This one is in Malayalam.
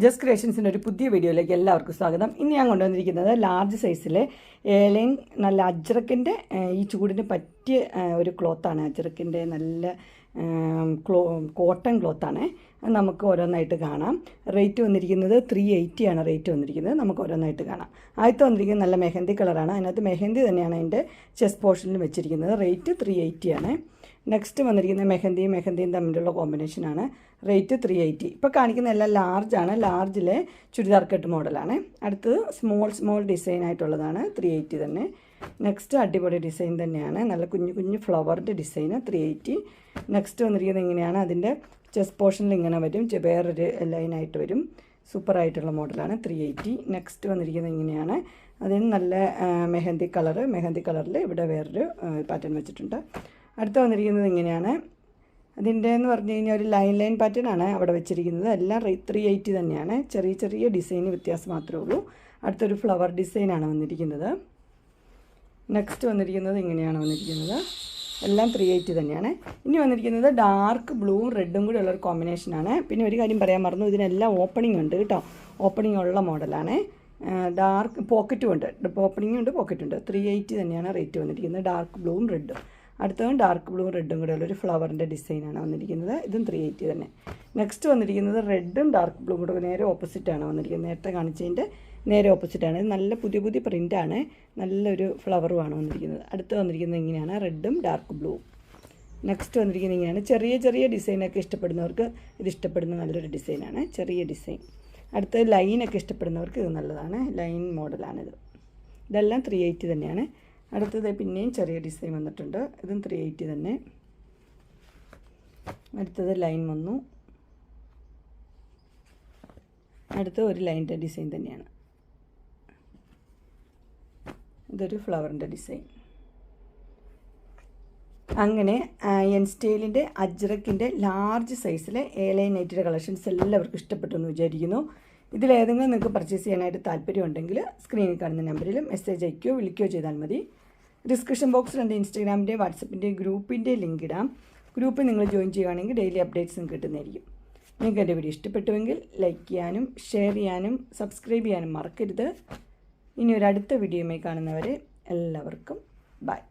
ജസ്റ്റ് ക്രിയേഷൻസിൻ്റെ ഒരു പുതിയ വീഡിയോയിലേക്ക് എല്ലാവർക്കും സ്വാഗതം. ഇനി ഞാൻ കൊണ്ടുവന്നിരിക്കുന്നത് ലാർജ് സൈസിലെ ഏലൈൻ നല്ല അജ്രക്കിൻ്റെ ഈ ചൂടിന് പറ്റിയ ഒരു ക്ലോത്താണ്. അജ്രക്കിൻ്റെ നല്ല കോട്ടൺ ക്ലോത്താണ്. നമുക്ക് ഓരോന്നായിട്ട് കാണാം. റേറ്റ് വന്നിരിക്കുന്നത് 380 ആണ് റേറ്റ് വന്നിരിക്കുന്നത്. നമുക്ക് ഓരോന്നായിട്ട് കാണാം. ആദ്യത്തെ വന്നിരിക്കുന്നത് നല്ല മെഹന്തി കളറാണ്. അതിനകത്ത് മെഹന്തി തന്നെയാണ് അതിൻ്റെ ചെസ്റ്റ് പോർഷനിൽ വെച്ചിരിക്കുന്നത്. റേറ്റ് 380 ആണ്. നെക്സ്റ്റ് വന്നിരിക്കുന്നത് മെഹന്തിയും തമ്മിലുള്ള കോമ്പിനേഷനാണ്. റേറ്റ് 380. ഇപ്പോൾ കാണിക്കുന്ന എല്ലാം ലാർജാണ്. ലാർജിലെ ചുരിദാർ കട്ട് മോഡലാണ്. അടുത്തത് സ്മോൾ ഡിസൈൻ ആയിട്ടുള്ളതാണ്. 380 തന്നെ. നെക്സ്റ്റ് അടിപൊളി ഡിസൈൻ തന്നെയാണ്. നല്ല കുഞ്ഞു ഫ്ലവറിൻ്റെ ഡിസൈന് 380. നെക്സ്റ്റ് വന്നിരിക്കുന്നത് ഇങ്ങനെയാണ്. അതിൻ്റെ ചെസ്റ്റ് പോർഷനിൽ ഇങ്ങനെ വരും, വേറൊരു ലൈനായിട്ട് വരും. സൂപ്പറായിട്ടുള്ള മോഡലാണ്. 380. നെക്സ്റ്റ് വന്നിരിക്കുന്നത് ഇങ്ങനെയാണ്. അതിന് നല്ല മെഹന്തി കളറിൽ ഇവിടെ വേറൊരു പാറ്റേൺ വെച്ചിട്ടുണ്ട്. അടുത്ത വന്നിരിക്കുന്നത് ഇങ്ങനെയാണ്. അതിൻ്റെ എന്ന് പറഞ്ഞു കഴിഞ്ഞാൽ ഒരു ലൈൻ പാറ്റേൺ ആണ് അവിടെ വെച്ചിരിക്കുന്നത്. എല്ലാം 380 തന്നെയാണ്. ചെറിയ ഡിസൈന് വ്യത്യാസം മാത്രമേ ഉള്ളൂ. അടുത്തൊരു ഫ്ലവർ ഡിസൈനാണ് വന്നിരിക്കുന്നത്. നെക്സ്റ്റ് വന്നിരിക്കുന്നത് ഇങ്ങനെയാണ് വന്നിരിക്കുന്നത്. എല്ലാം 380 തന്നെയാണ്. ഇനി വന്നിരിക്കുന്നത് ഡാർക്ക് ബ്ലൂവും റെഡും കൂടി ഉള്ളൊരു കോമ്പിനേഷനാണ്. പിന്നെ ഒരു കാര്യം പറയാൻ മറന്നു, ഇതിനെല്ലാം ഓപ്പണിംഗ് ഉണ്ട് കേട്ടോ. ഓപ്പണിംഗ് ഉള്ള മോഡലാണ്. ഡാർക്ക് പോക്കറ്റും ഉണ്ട്. ഓപ്പണിംഗും ഉണ്ട്, പോക്കറ്റും ഉണ്ട്. 380 തന്നെയാണ് റേറ്റ് വന്നിരിക്കുന്നത്. ഡാർക്ക് ബ്ലൂവും റെഡും. അടുത്തതും ഡാർക്ക് ബ്ലൂവും റെഡും കൂടെ ഉള്ളൊരു ഫ്ലവറിൻ്റെ ഡിസൈനാണ് വന്നിരിക്കുന്നത്. ഇതും 380 തന്നെ. നെക്സ്റ്റ് വന്നിരിക്കുന്നത് റെഡും ഡാർക്ക് ബ്ലൂവും കൂടെ നേരെ ഓപ്പോസിറ്റാണ് വന്നിരിക്കുന്നത്. നേരത്തെ കാണിച്ചതിൻ്റെ നേരെ ഓപ്പോസിറ്റാണ്. ഇത് നല്ല പുതിയ പ്രിൻ്റാണ്. നല്ലൊരു ഫ്ലവറുമാണ് വന്നിരിക്കുന്നത്. അടുത്ത് വന്നിരിക്കുന്നത് ഇങ്ങനെയാണ്. റെഡും ഡാർക്ക് ബ്ലൂവും. നെക്സ്റ്റ് വന്നിരിക്കുന്നത് ഇങ്ങനെയാണ്. ചെറിയ ഡിസൈനൊക്കെ ഇഷ്ടപ്പെടുന്നവർക്ക് ഇത് ഇഷ്ടപ്പെടുന്ന നല്ലൊരു ഡിസൈനാണ്. ചെറിയ ഡിസൈൻ. അടുത്തത് ലൈനൊക്കെ ഇഷ്ടപ്പെടുന്നവർക്ക് ഇത് നല്ലതാണ്. ലൈൻ മോഡലാണിത്. ഇതെല്ലാം 380 തന്നെയാണ്. അടുത്തത് പിന്നെയും ചെറിയ ഡിസൈൻ വന്നിട്ടുണ്ട്. ഇതും 380 തന്നെ. അടുത്തത് ലൈൻ വന്നു. അടുത്ത ഒരു ലൈനിൻ്റെ ഡിസൈൻ തന്നെയാണ്. ഇതൊരു ഫ്ലവറിൻ്റെ ഡിസൈൻ. അങ്ങനെ എൻ സ്റ്റൈലിൻ്റെ അജ്രക്കിൻ്റെ ലാർജ് സൈസിലെ ഏലൈൻ നൈറ്റിയുടെ കളക്ഷൻസ് എല്ലാവർക്കും ഇഷ്ടപ്പെട്ടു എന്ന് വിചാരിക്കുന്നു. ഇതിലേതെങ്കിലും നിങ്ങൾക്ക് പർച്ചേസ് ചെയ്യാനായിട്ട് താല്പര്യമുണ്ടെങ്കിൽ സ്ക്രീനിൽ കാണുന്ന നമ്പറിൽ മെസ്സേജ് അയക്കുകയോ വിളിക്കുകയോ ചെയ്താൽ മതി. ഡിസ്ക്രിപ്ഷൻ ബോക്സിൽ എൻ്റെ ഇൻസ്റ്റാഗ്രാമിൻ്റെ വാട്സപ്പിൻ്റെ ഗ്രൂപ്പിൻ്റെ ലിങ്ക് ഇടാം. ഗ്രൂപ്പിൽ നിങ്ങൾ ജോയിൻ ചെയ്യുകയാണെങ്കിൽ ഡെയിലി അപ്ഡേറ്റ്സും കിട്ടുന്നതായിരിക്കും. നിങ്ങൾക്ക് എൻ്റെ വീഡിയോ ഇഷ്ടപ്പെട്ടുവെങ്കിൽ ലൈക്ക് ചെയ്യാനും ഷെയർ ചെയ്യാനും സബ്സ്ക്രൈബ് ചെയ്യാനും മറക്കരുത്. ഇനി ഒരു അടുത്ത വീഡിയോയുമായി കാണുന്നവരെ എല്ലാവർക്കും ബൈ.